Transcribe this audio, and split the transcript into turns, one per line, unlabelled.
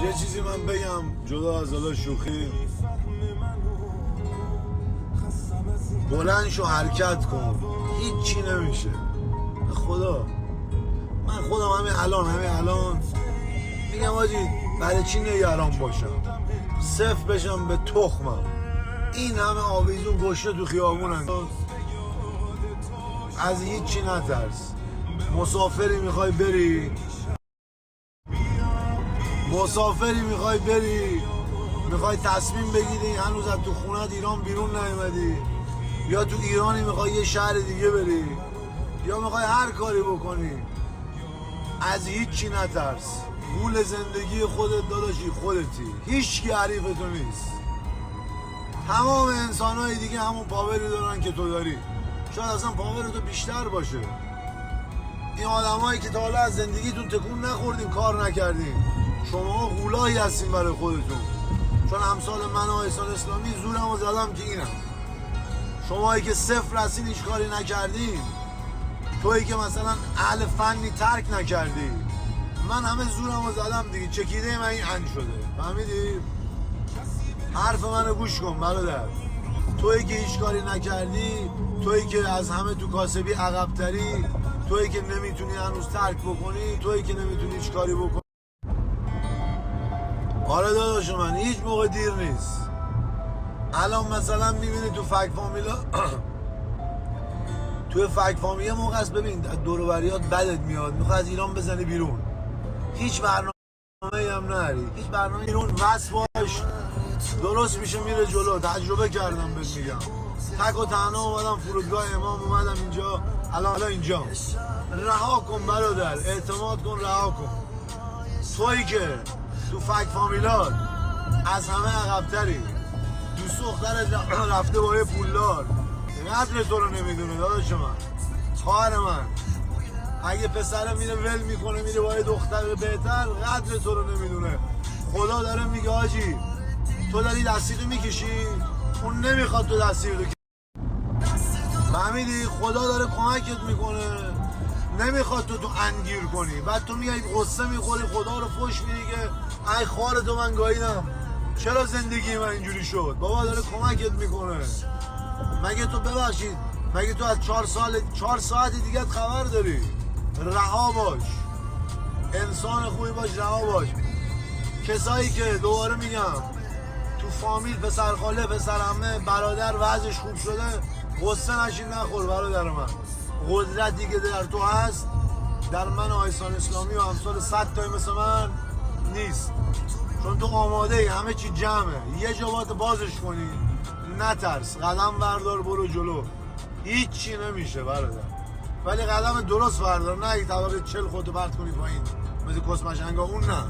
یه چیزی من بگم جدا از حالا شوخی، بلند شو حرکت کن، هیچی نمیشه. به خدا من خودم همین الان میگم آجی برای چی نگران باشم، صفر بشم به تخمم. این همه آویزون گشته تو خیابونن، از هیچی نترس. مسافری میخوای بری، میخوای تصمیم بگیری هنوز از تو خونت ایران بیرون نیومدی، یا تو ایرانی میخوای یه شهر دیگه بری، یا میخوای هر کاری بکنی، از هیچی نترس. گول زندگی خودت داداشی خودتی، هیچ کی حریف تو نیست. تمام انسان‌های دیگه همون پاوری دارن که تو داری، شاید اصلا پاور تو بیشتر باشه. این آدمایی که تا حالا از زندگیتون تکون نخوردین، کار نکردین، شما غولایی هستین برای خودتون. چون امثال من و احسان اسلامی زورمو زدم که اینم. شمایی که صفر هستین، هیچ کاری نکردین، تویی که مثلا اهل فنی ترک نکردی، من همه زورمو زدم دیگه، چکیده من این ان شده. فهمیدی؟ حرف منو گوش کن برادر. تویی که هیچ کاری نکردی، تویی که از همه تو کاسبی عقب‌تری، تویی که نمیتونی هنوز ترک بکنی، تویی که نمیتونی هیچ کاری بکنی. آره داداش من، هیچ موقع دیر نیست. الان مثلا میبینی تو فک فامیلا توی فک فامیل یه موقع است ببین دور و بریات بدت میاد، میخوای از ایران بزنی بیرون، هیچ برنامه‌ای هم نداری، هیچ برنامه‌ای بیرون وصل باش، درست میشه میره جلو. تجربه کردم بهت میگم. تک و تنها اومدم فرودگاه امام، اومدم اینجا، الان اینجا. رها کن برادر، اعتماد کن، رها کن. تویی که تو فک فامیلات از همه عقب‌تری، دوست دخترت رفته با یه پولدار، قدر تو رو نمیدونه داداش من، خواهر من. اگه پسره میره ول میکنه میره با یه دختر بهتر، قدر تو رو نمیدونه. خدا داره میگه آجی تو داری دستیقی میکشی، اون نمیخواد تو دستیقی. فهمیدی؟ خدا داره کمکت میکنه، نمیخواد تو انگیر کنی. بعد تو میای غصه میخوری، خدا رو فوش میدی که ای خوار تو من گاییدم، چرا زندگی من اینجوری شد. بابا داره کمکت میکنه. مگه تو ببخشید، مگه تو از 4 ساعت دیگه خبر داری؟ رها باش، انسان خوبی باش، رها باش. کسایی که دوباره میگم تو فامیل پسر خاله، پسر عمه، برادر وضعش خوب شده، غصه نشین، نخور برادر من. قدرتی که در تو هست در من و احسان اسلامی و امثال 100 تای مثل من نیست. چون تو آماده ای، همه چی جمعه، یه جا باید بازش کنی. نترس، قدم بردار، برو جلو، هیچی نمیشه برادر. ولی قدم درست بردار، نه یک طبقه 40 خودتو پرت کنی پایین مثل کسمشنگا، اون نه.